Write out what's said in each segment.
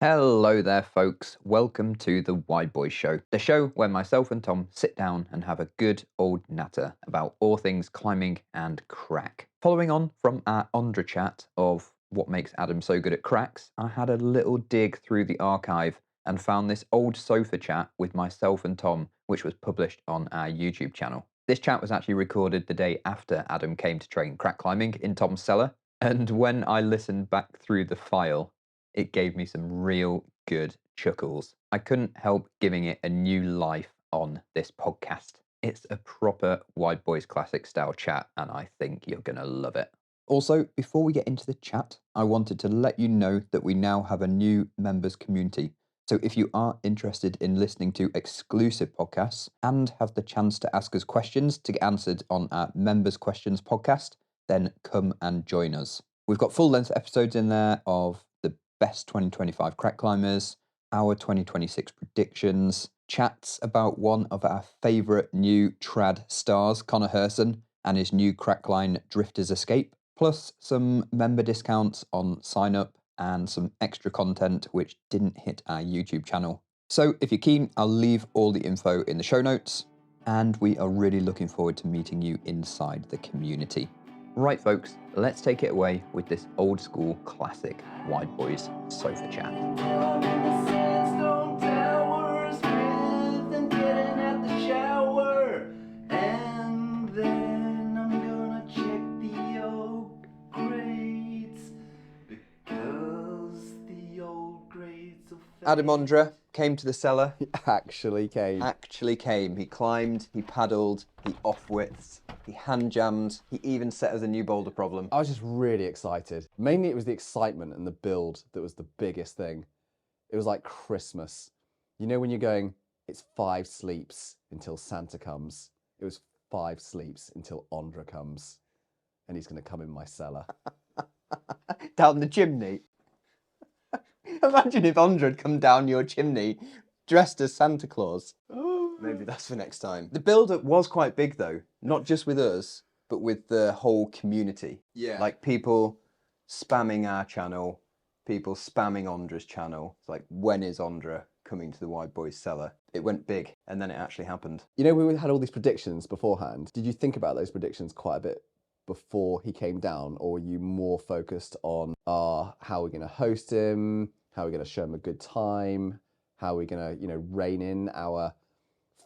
Hello there, folks. Welcome to the Wide Boyz Show, the show where myself and Tom sit down and have a good old natter about all things climbing and crack. Following on from our Ondra chat of what makes Adam so good at cracks, I had a little dig through the archive and found this old sofa chat with myself and Tom, which was published on our YouTube channel. This chat was actually recorded the day after Adam came to train crack climbing in Tom's cellar, and when I listened back through the file, it gave me some real good chuckles. I couldn't help giving it a new life on this podcast. It's a proper Wide Boyz classic style chat, and I think you're going to love it. Also, before we get into the chat, I wanted to let you know that we now have a new members community. So if you are interested in listening to exclusive podcasts and have the chance to ask us questions to get answered on our Members Questions podcast, then come and join us. We've got full-length episodes in there of the best 2025 crack climbers, our 2026 predictions, chats about one of our favourite new trad stars, Connor Herson, and his new crackline Drifter's Escape, plus some member discounts on sign up and some extra content which didn't hit our YouTube channel. So if you're keen, I'll leave all the info in the show notes, and we are really looking forward to meeting you inside the community. Right, folks, let's take it away with this old school classic Wide Boyz sofa chat. Adam Ondra came to the cellar. He actually came. He climbed, he paddled, he off-widths, he hand-jammed, he even set us a new boulder problem. I was just really excited. Mainly it was the excitement and the build that was the biggest thing. It was like Christmas. You know when you're going, it's 5 sleeps until Santa comes. It was 5 sleeps until Ondra comes. And he's going to come in my cellar. Down the chimney. Imagine if Ondra had come down your chimney dressed as Santa Claus. Maybe that's for next time. The build-up was quite big though, not just with us, but with the whole community. Yeah. Like people spamming our channel, people spamming Ondra's channel. It's like, when is Ondra coming to the Wide Boyz cellar? It went big, and then it actually happened. You know, we had all these predictions beforehand. Did you think about those predictions quite a bit before he came down, or were you more focused on how we're going to host him, how we're going to show him a good time, how we're going to, rein in our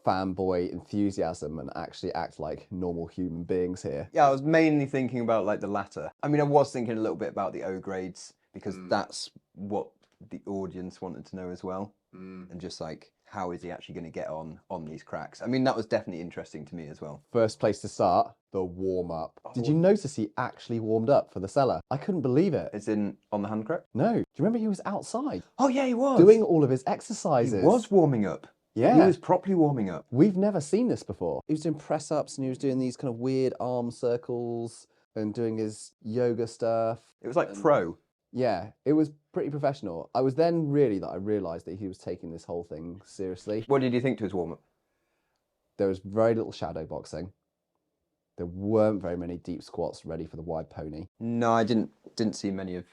fanboy enthusiasm and actually act like normal human beings here? Yeah, I was mainly thinking about like the latter. I mean, I was thinking a little bit about the O grades because that's what the audience wanted to know as well. And just like, how is he actually going to get on these cracks? I mean, that was definitely interesting to me as well. First place to start, the warm-up. Did you notice he actually warmed up for the cellar? I couldn't believe it. As in on the hand crack? No. Do you remember he was outside? Oh yeah, he was. Doing all of his exercises. He was warming up. Yeah. He was properly warming up. We've never seen this before. He was doing press-ups and he was doing these kind of weird arm circles and doing his yoga stuff. It was like pro. Yeah, it was pretty professional. I was then I realised that he was taking this whole thing seriously. What did you think to his warm-up? There was very little shadow boxing. There weren't very many deep squats ready for the wide pony. No, I didn't see many of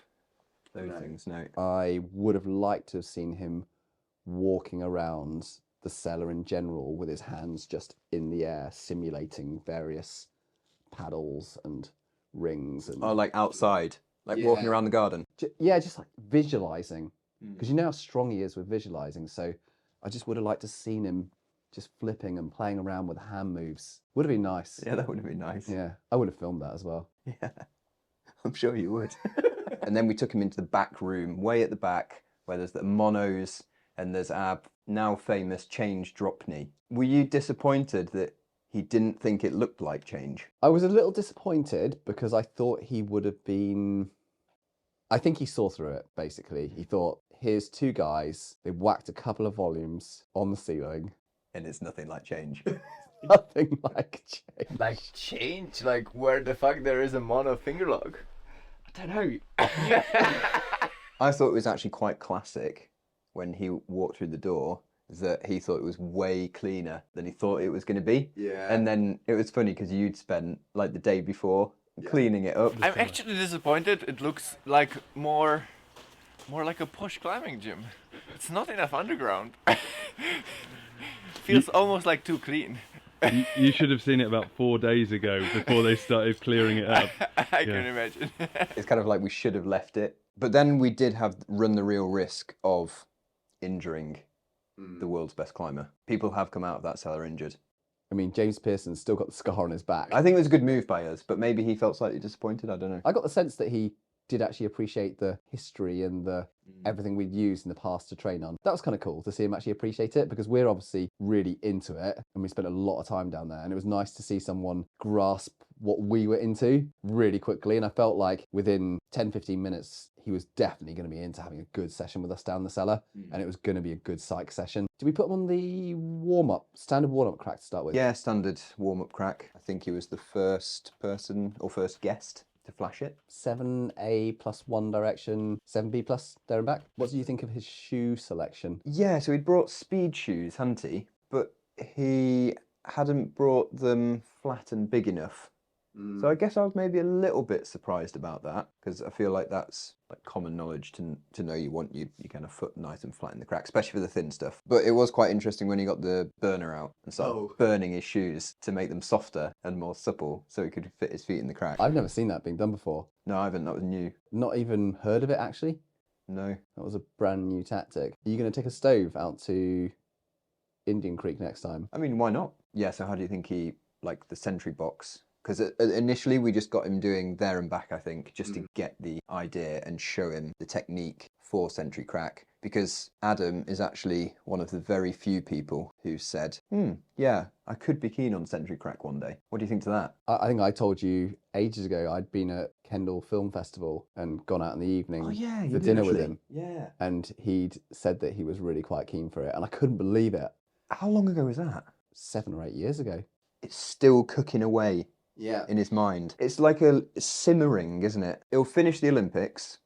those things, no. I would have liked to have seen him walking around the cellar in general with his hands just in the air, simulating various paddles and rings. And Oh, like outside? Like walking around the garden? just like visualising. Because you know how strong he is with visualising, so I just would have liked to seen him just flipping and playing around with hand moves. Would have been nice. Yeah, that would have been nice. Yeah, I would have filmed that as well. Yeah, I'm sure you would. And then we took him into the back room, way at the back, where there's the monos and there's our now famous change drop knee. Were you disappointed that he didn't think it looked like change? I was a little disappointed because I thought he would have been... I think he saw through it, basically. He thought, here's 2 guys, they whacked a couple of volumes on the ceiling. And it's nothing like change. Nothing like change. Like change? Like where the fuck there is a mono finger lock? I don't know. I thought it was actually quite classic when he walked through the door that he thought it was way cleaner than he thought it was going to be. Yeah. And then it was funny because you'd spent like the day before cleaning it up. I'm actually disappointed. It looks like more more like a posh climbing gym. It's not enough underground. Feels almost like too clean. You should have seen it about 4 days ago before they started clearing it up. I can imagine. It's kind of like we should have left it. But then we did run the real risk of injuring the world's best climber. People have come out of that cellar injured. I mean, James Pearson's still got the scar on his back. I think it was a good move by us, but maybe he felt slightly disappointed. I don't know. I got the sense that he did actually appreciate the history and the everything we'd used in the past to train on. That was kind of cool to see him actually appreciate it, because we're obviously really into it and we spent a lot of time down there, and it was nice to see someone grasp what we were into really quickly. And I felt like within 10-15 minutes he was definitely going to be into having a good session with us down the cellar, and it was going to be a good psych session. Did we put him on the standard warm-up crack to start with? Yeah, standard warm-up crack. I think he was the first person or first guest to flash it. 7A plus One Direction, 7B plus there and back. What do you think of his shoe selection? Yeah, so he'd brought speed shoes, hadn't he? But he hadn't brought them flat and big enough. So I guess I was maybe a little bit surprised about that, because I feel like that's like common knowledge to know you want your kind of foot nice and flat in the crack, especially for the thin stuff. But it was quite interesting when he got the burner out and started burning his shoes to make them softer and more supple so he could fit his feet in the crack. I've never seen that being done before. No, I haven't. That was new. Not even heard of it, actually. No. That was a brand new tactic. Are you going to take a stove out to Indian Creek next time? I mean, why not? Yeah, so how do you think he, like the sentry box? Because initially we just got him doing there and back, I think, just to get the idea and show him the technique for sentry crack. Because Adam is actually one of the very few people who said, yeah, I could be keen on sentry crack one day. What do you think to that? I think I told you ages ago I'd been at Kendal Film Festival and gone out in the evening for dinner with him. Yeah. And he'd said that he was really quite keen for it. And I couldn't believe it. How long ago was that? 7 or 8 years ago. It's still cooking away. Yeah. In his mind. It's like a simmering, isn't it? He'll finish the Olympics,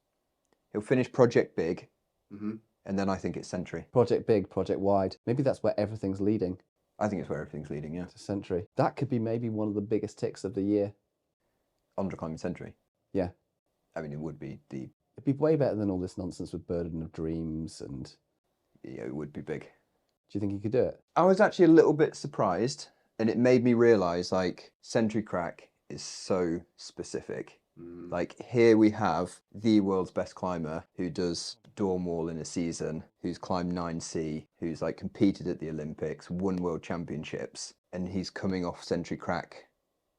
he'll finish Project Big, and then I think it's Century. Project Big, Project Wide. Maybe that's where everything's leading. I think it's where everything's leading, yeah. To Century. That could be maybe one of the biggest ticks of the year. Ondra climbing Century. Yeah. I mean, it would be the... It'd be way better than all this nonsense with Burden of Dreams and... Yeah, it would be big. Do you think he could do it? I was actually a little bit surprised, and it made me realise, like, Sentry Crack is so specific. Like, here we have the world's best climber who does dorm wall in a season, who's climbed 9C, who's, like, competed at the Olympics, won world championships, and he's coming off Sentry Crack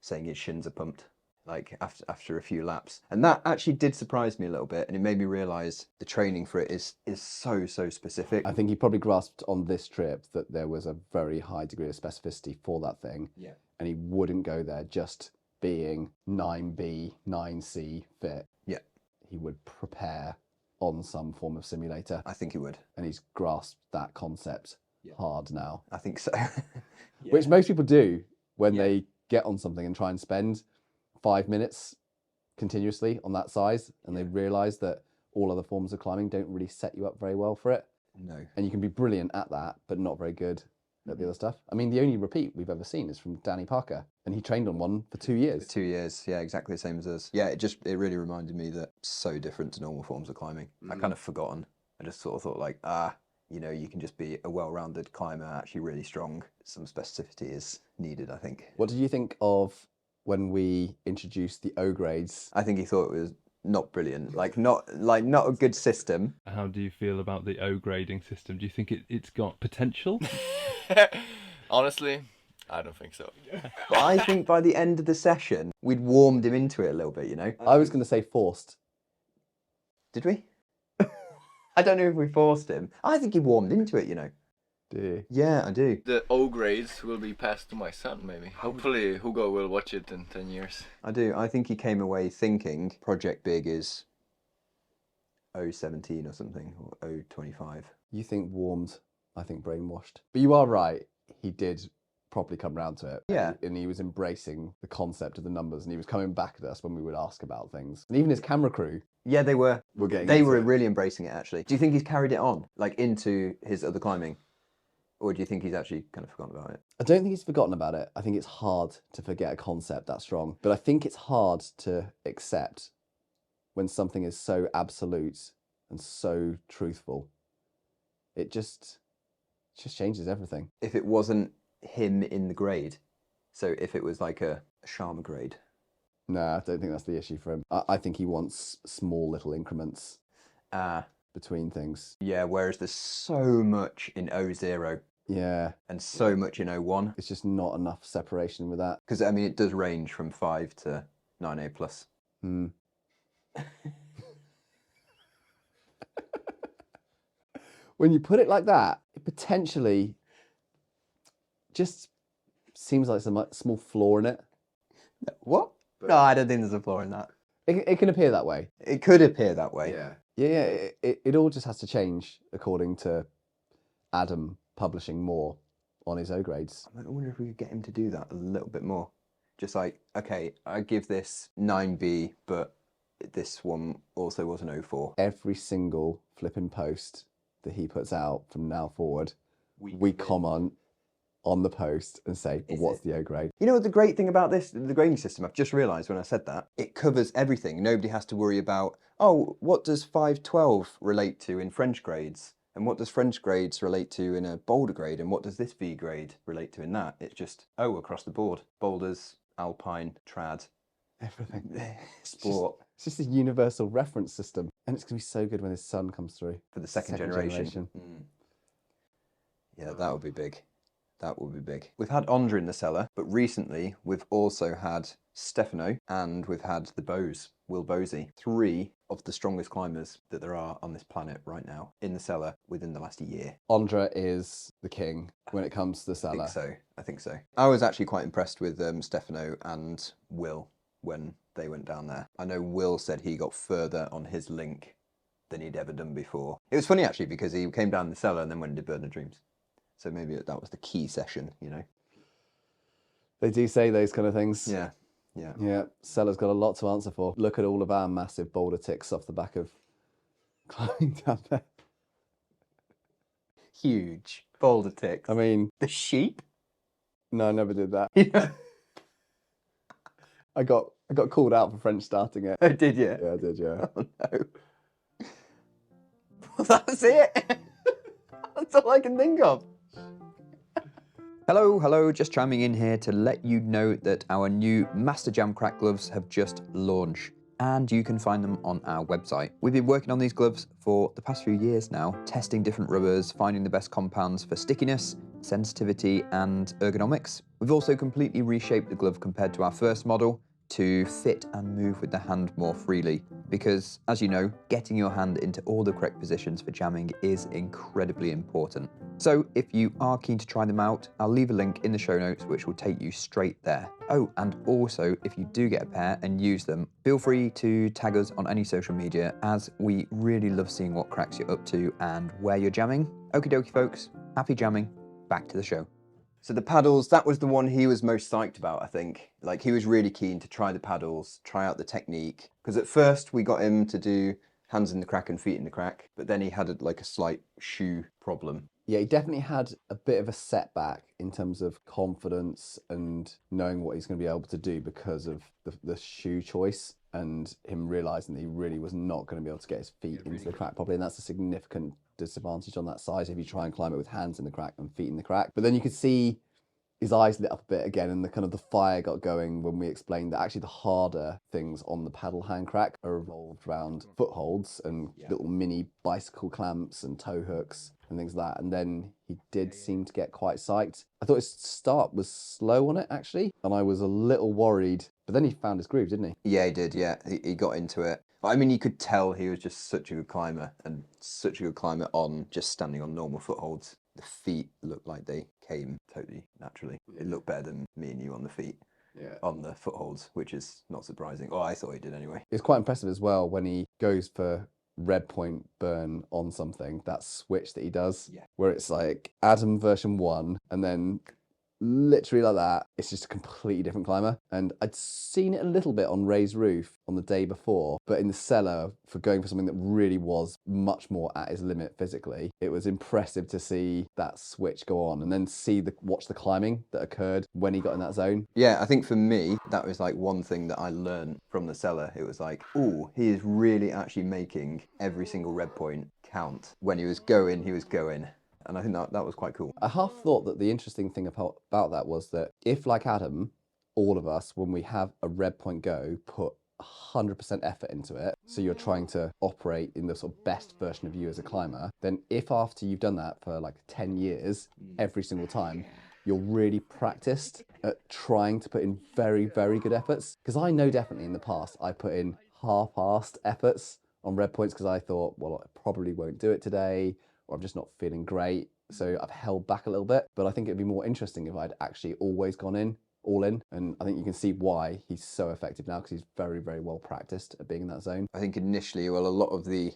saying his shins are pumped, like, after a few laps. And that actually did surprise me a little bit, and it made me realise the training for it is so specific. I think he probably grasped on this trip that there was a very high degree of specificity for that thing. Yeah. And he wouldn't go there just being 9B, 9C fit. Yeah. He would prepare on some form of simulator. I think he would. And he's grasped that concept hard now. I think so. Which most people do when they get on something and try and spend 5 minutes continuously on that size, and they realise that all other forms of climbing don't really set you up very well for it. No. And you can be brilliant at that, but not very good at the other stuff. I mean, the only repeat we've ever seen is from Danny Parker, and he trained on one for 2 years. 2 years, yeah, exactly the same as us. Yeah, it really reminded me that it's so different to normal forms of climbing. I kind of forgotten. I just sort of thought like, you know, you can just be a well-rounded climber, actually really strong. Some specificity is needed, I think. What did you think of when we introduced the O grades? I think he thought it was not brilliant, not a good system. How do you feel about the O grading system? Do you think it's got potential? Honestly, I don't think so. But I think by the end of the session, we'd warmed him into it a little bit, you know? I was going to say forced. Did we? I don't know if we forced him. I think he warmed into it, you know? Do you? Yeah, I do. The O grades will be passed to my son, maybe. Hopefully Hugo will watch it in 10 years. I do. I think he came away thinking Project Big is 017 or something, or 025. You think warmed, I think brainwashed. But you are right, he did properly come round to it. Yeah. And he was embracing the concept of the numbers, and he was coming back at us when we would ask about things. And even his camera crew Yeah, they were. they were really embracing it, actually. Do you think he's carried it on, like, into his other climbing? Or do you think he's actually kind of forgotten about it? I don't think he's forgotten about it. I think it's hard to forget a concept that strong. But I think it's hard to accept when something is so absolute and so truthful. It just changes everything. If it wasn't him in the grade, so if it was like a Sharma grade. No, I don't think that's the issue for him. I think he wants small little increments between things. Yeah, whereas there's so much in O0 Yeah, and so much in O1. it's just not enough separation with that. Because, I mean, it does range from 5 to 9A plus. Hmm. When you put it like that, it potentially just seems like some small flaw in it. What? No, I don't think there's a flaw in that. It can appear that way. It could appear that way. Yeah. It all just has to change according to Adam publishing more on his O grades. I wonder if we could get him to do that a little bit more. Just like, okay, I give this 9B, but this one also was an 04. Every single flipping post that he puts out from now forward, we comment on the post and say, but what's the O grade? You know what the great thing about this, the grading system, I've just realised when I said that, it covers everything. Nobody has to worry about, oh, what does 512 relate to in French grades? And what does French grades relate to in a boulder grade? And what does this V grade relate to in that? It's just O across the board. Boulders, alpine, trad, Everything. sport. It's just a universal reference system. And it's going to be so good when his son comes through. For the second generation. Yeah, that would be big. That would be big. We've had Ondra in the cellar, but recently we've also had Stefano and we've had the Bows, Will Bosey. 3 of the strongest climbers that there are on this planet right now in the cellar within the last year. Ondra is the king when it comes to the cellar. I think so. I was actually quite impressed with Stefano and Will when they went down there. I know Will said he got further on his link than he'd ever done before. It was funny actually because he came down the cellar and then went and did Burden of Dreams. So maybe that was the key session, you know. They do say those kind of things. Yeah. Yeah, Cellar's got a lot to answer for. Look at all of our massive boulder ticks off the back of climbing down there. Huge boulder ticks. I mean, the sheep? no, I never did that. Yeah. I got called out for French starting it. Oh, did you? Yeah, I did, yeah. Oh no. Well, that's it. That's all I can think of. Hello, just chiming in here to let you know that our new Master Jam Crack gloves have just launched and you can find them on our website. We've been working on these gloves for the past few years now, testing different rubbers, finding the best compounds for stickiness, sensitivity and ergonomics. We've also completely reshaped the glove compared to our first model to fit and move with the hand more freely because, as you know, getting your hand into all the correct positions for jamming is incredibly important. So if you are keen to try them out, I'll leave a link in the show notes which will take you straight there. Oh, and also if you do get a pair and use them, feel free to tag us on any social media as we really love seeing what cracks you're up to and where you're jamming. Okie dokie folks, happy jamming, back to the show. So the paddles, that was the one he was most psyched about, I think. Like, he was really keen to try the paddles, try out the technique. Because at first we got him to do hands in the crack and feet in the crack, but then he had a slight shoe problem. Yeah, he definitely had a bit of a setback in terms of confidence and knowing what he's going to be able to do because of the shoe choice and him realising that he really was not going to be able to get his feet into the crack properly. And that's a significant disadvantage on that size if you try and climb it with hands in the crack and feet in the crack. But then you could see his eyes lit up a bit again and the fire got going when we explained that actually the harder things on the paddle hand crack are revolved around footholds and little mini bicycle clamps and tow hooks and things like that. And then he did seem to get quite psyched. I thought his start was slow on it actually, and I was a little worried, but then he found his groove, didn't he? Yeah, he did, yeah. He got into it. I mean, you could tell he was just such a good climber and such a good climber on just standing on normal footholds. The feet looked like they came totally naturally. It looked better than me and you on the feet, on the footholds, which is not surprising. Oh, I thought he did anyway. It's quite impressive as well when he goes for red point burn on something, that switch that he does, where it's like Adam version 1 and then literally like that. It's just a completely different climber. And I'd seen it a little bit on Ray's roof on the day before, but in the cellar, for going for something that really was much more at his limit physically, it was impressive to see that switch go on and then watch the climbing that occurred when he got in that zone. Yeah, I think for me, that was like one thing that I learned from the cellar. It was like, oh, he is really actually making every single red point count. When he was going, he was going. And I think that was quite cool. I half thought that the interesting thing about that was that if, like Adam, all of us, when we have a red point go, put 100% effort into it, so you're trying to operate in the sort of best version of you as a climber, then if after you've done that for like 10 years, every single time, you're really practiced at trying to put in very, very good efforts. Because I know definitely in the past, I put in half-assed efforts on red points because I thought, well, I probably won't do it today, or I'm just not feeling great. So I've held back a little bit, but I think it'd be more interesting if I'd actually always gone in, all in. And I think you can see why he's so effective now, because he's very, very well practiced at being in that zone. I think initially, well, a lot of the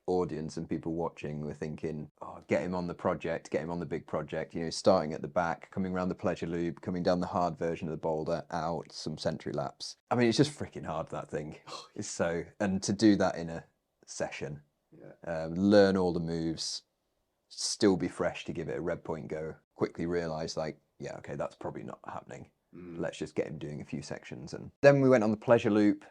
audience and people watching were thinking, oh, get him on the project, get him on the big project, you know, starting at the back, coming around the pleasure loop, coming down the hard version of the boulder, out, some century laps. I mean, it's just freaking hard, that thing. It's so, and to do that in a session, learn all the moves, still be fresh to give it a red point go, quickly realise like, yeah, okay, that's probably not happening. Let's just get him doing a few sections. And then we went on the pleasure loop,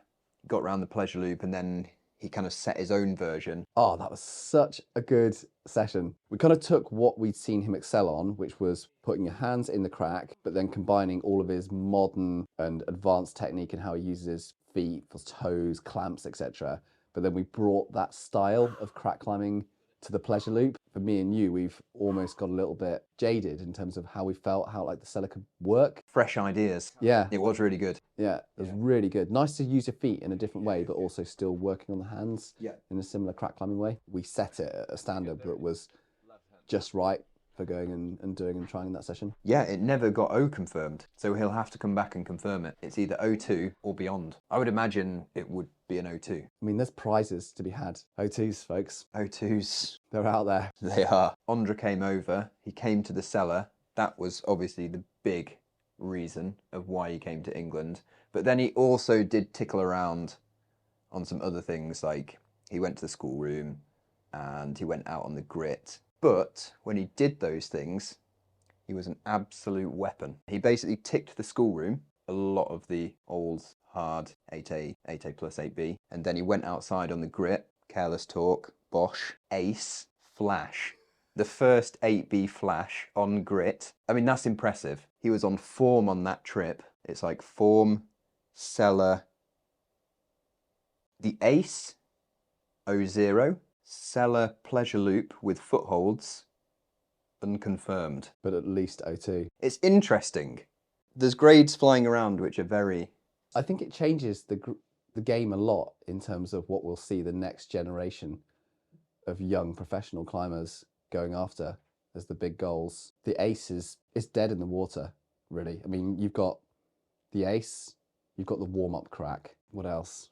got around the pleasure loop, and then he kind of set his own version. Oh, that was such a good session. We kind of took what we'd seen him excel on, which was putting your hands in the crack, but then combining all of his modern and advanced technique and how he uses his feet for toes, clamps, etc. But then we brought that style of crack climbing to the pleasure loop. For me and you, we've almost got a little bit jaded in terms of how we felt, how like the cellar could work. Fresh ideas. Yeah. It was really good. Yeah, it was really good. Nice to use your feet in a different way, but also still working on the hands in a similar crack climbing way. We set it at a standard that was just right for going and doing and trying in that session. Yeah, it never got O confirmed, so he'll have to come back and confirm it. It's either O2 or beyond. I would imagine it would be an O2. I mean, there's prizes to be had. O2s, folks. O2s. They're out there. They are. Ondra came over, he came to the cellar. That was obviously the big reason of why he came to England. But then he also did tickle around on some other things, like he went to the schoolroom and he went out on the grit. But when he did those things, he was an absolute weapon. He basically ticked the schoolroom, a lot of the old hard 8A, 8A plus 8B, and then he went outside on the grit, careless talk, Bosch, ace, flash. The first 8B flash on grit. I mean, that's impressive. He was on form on that trip. It's like form, cellar, the ace, O0, cellar pleasure loop with footholds, unconfirmed. But at least O2. It's interesting. There's grades flying around which are very... I think it changes the game a lot in terms of what we'll see the next generation of young professional climbers going after as the big goals. The ace is dead in the water, really. I mean, you've got the ace, you've got the warm-up crack. What else?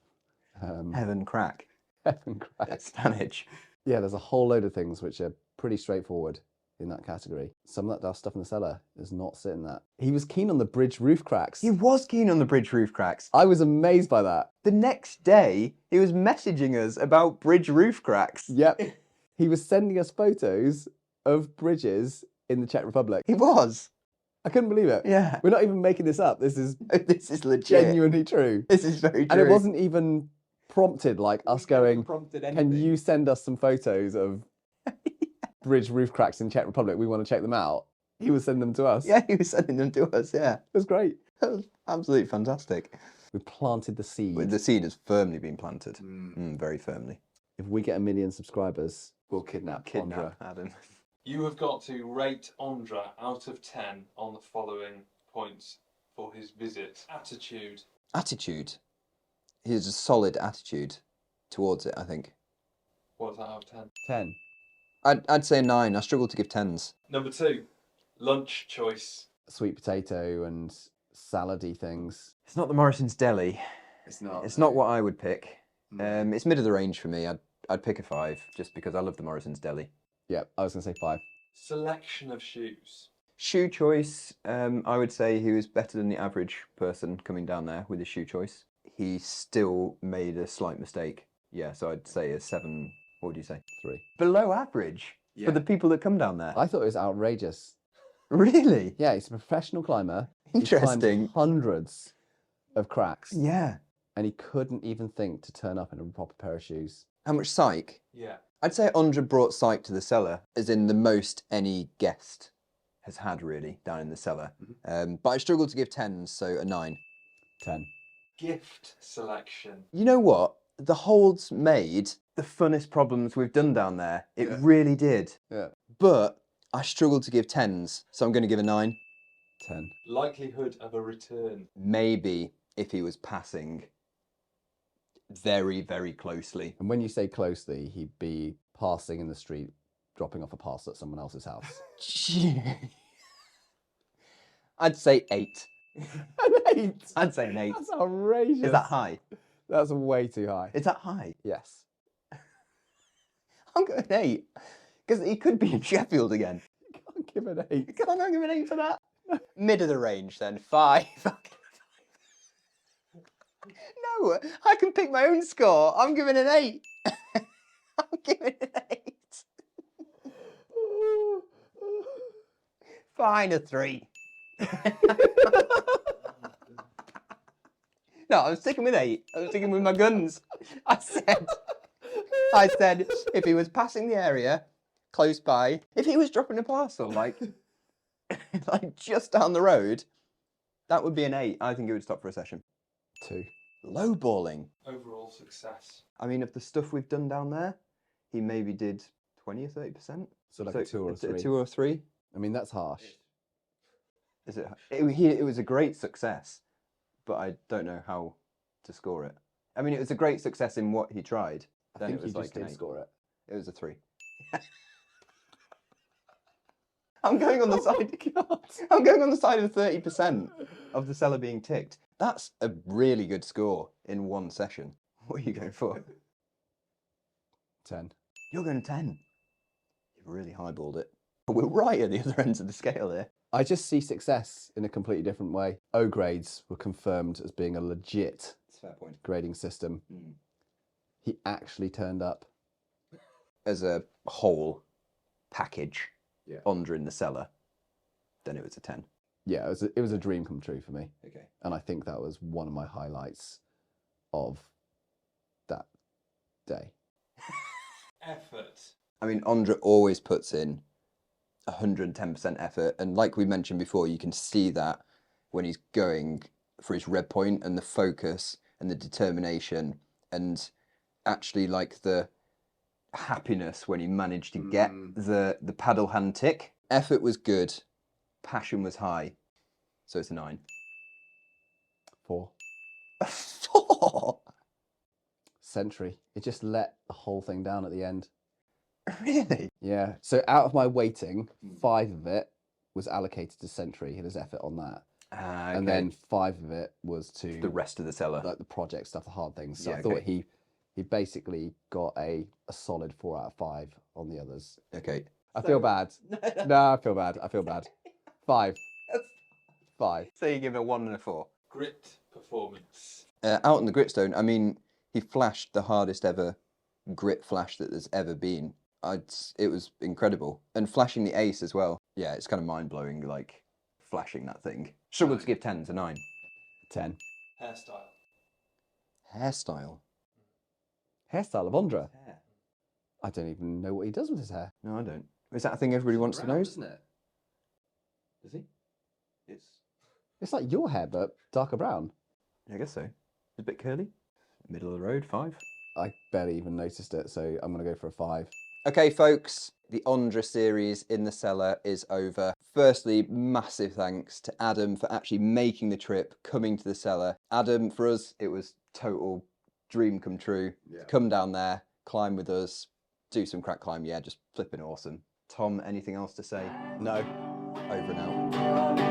Heaven crack. Heaven crack. Stanage. Yeah, there's a whole load of things which are pretty straightforward in that category. Some of that stuff in the cellar is not sitting that. He was keen on the bridge roof cracks. He was keen on the bridge roof cracks. I was amazed by that. The next day, he was messaging us about bridge roof cracks. Yep. He was sending us photos of bridges in the Czech Republic. He was. I couldn't believe it. Yeah. We're not even making this up. This is This is legit. genuinely true. This is very true. And it wasn't even prompted like us going, Prompted can anything. you send us some photos of bridge roof cracks in Czech Republic? We want to check them out. He was sending them to us. Yeah, he was sending them to us, yeah. It was great. That was absolutely fantastic. We planted the seed. The seed has firmly been planted. Very firmly. If we get 1 million subscribers, we'll kidnap Ondra. Kidnap Adam. You have got to rate Ondra out of 10 on the following points for his visit. Attitude. Attitude. He has a solid attitude towards it, I think. What's that out of 10? 10. I'd say 9. I struggle to give 10s. Number 2, lunch choice. Sweet potato and salady things. It's not the Morrison's Deli. It's not. It's not what I would pick. It's mid of the range for me. I'd pick a 5 just because I love the Morrison's Deli. Yeah, I was going to say 5. Selection of shoes. Shoe choice, I would say he was better than the average person coming down there with his shoe choice. He still made a slight mistake. Yeah, so I'd say a 7. What would you say? 3. Below average for the people that come down there. I thought it was outrageous. Really? Yeah, he's a professional climber. He's climbed Interesting. hundreds of cracks. Yeah. And he couldn't even think to turn up in a proper pair of shoes. How much psych? Yeah. I'd say Ondra brought psych to the cellar, as in the most any guest has had, really, down in the cellar. But I struggled to give 10s, so a 9. 10. Gift selection. You know what? The holds made the funnest problems we've done down there. It really did. Yeah. But I struggled to give 10s, so I'm going to give a 9. 10. Likelihood of a return. Maybe if he was passing very, very closely. And when you say closely, he'd be passing in the street, dropping off a parcel at someone else's house. I'd say 8. An 8? I'd say an 8. That's outrageous. Is that high? That's way too high. Is that high? Yes. I'm going 8. Because he could be in Sheffield again. You can't give an 8. Can I not give an 8 for that? Mid of the range then, 5. No, I can pick my own score. I'm giving an 8. I'm giving an 8. Fine, a 3. No, I'm sticking with 8. I'm sticking with my guns. I said if he was passing the area close by, if he was dropping a parcel like just down the road, that would be an 8. I think it would stop for a session. 2. Lowballing. Overall success. I mean, of the stuff we've done down there, he maybe did 20 or 30%. So like a 2 or a 3. 2 or 3. I mean, that's harsh. Is it? It was a great success, but I don't know how to score it. I mean, it was a great success in what he tried. I Then think it was you like just an did 8. score it. It was a 3. I'm going on the side. I'm going on the side of 30% of the cellar being ticked. That's a really good score in one session. What are you going for? 10. You're going to 10. You've really highballed it. But we're right at the other ends of the scale here. I just see success in a completely different way. O grades were confirmed as being a legit That's a fair point. grading system. He actually turned up. As a whole package, Yeah. Ondra in the cellar, then it was a 10. Yeah, it was a dream come true for me. Okay. And I think that was one of my highlights of that day. Effort. I mean, Ondra always puts in 110% effort. And like we mentioned before, you can see that when he's going for his red point and the focus and the determination and actually like the happiness when he managed to get the paddle hand tick. Effort was good. Passion was high. So it's a 9. 4. A 4? Sentry. It just let the whole thing down at the end. Really? Yeah. So out of my weighting, 5 of it was allocated to Sentry and his effort on that. Okay. And then 5 of it was to the rest of the cellar. like the project stuff, the hard things. So Yeah, I thought okay. he basically got a solid 4 out of 5 on the others. Okay. I feel bad. No, I feel bad. 5. 5. So you give it a 1 and a 4. Grit performance. Out on the gritstone, I mean, he flashed the hardest ever grit flash that there's ever been. It was incredible. And flashing the ace as well. Yeah, it's kind of mind-blowing, like, flashing that thing. Struggled to give 10 to 9. 10. Hairstyle. Hairstyle. Hairstyle of Ondra. Hair. I don't even know what he does with his hair. No, I don't. Is that a thing everybody wants to know? Isn't it? Does he? It's like your hair, but darker brown. I guess so. It's a bit curly. Middle of the road, 5. I barely even noticed it, so I'm going to go for a 5. Okay, folks, the Ondra series in the cellar is over. Firstly, massive thanks to Adam for actually making the trip, coming to the cellar. Adam, for us, it was total dream come true. Yeah. Come down there, climb with us, do some crack climb. Yeah, just flipping awesome. Tom, anything else to say? No. Over and out.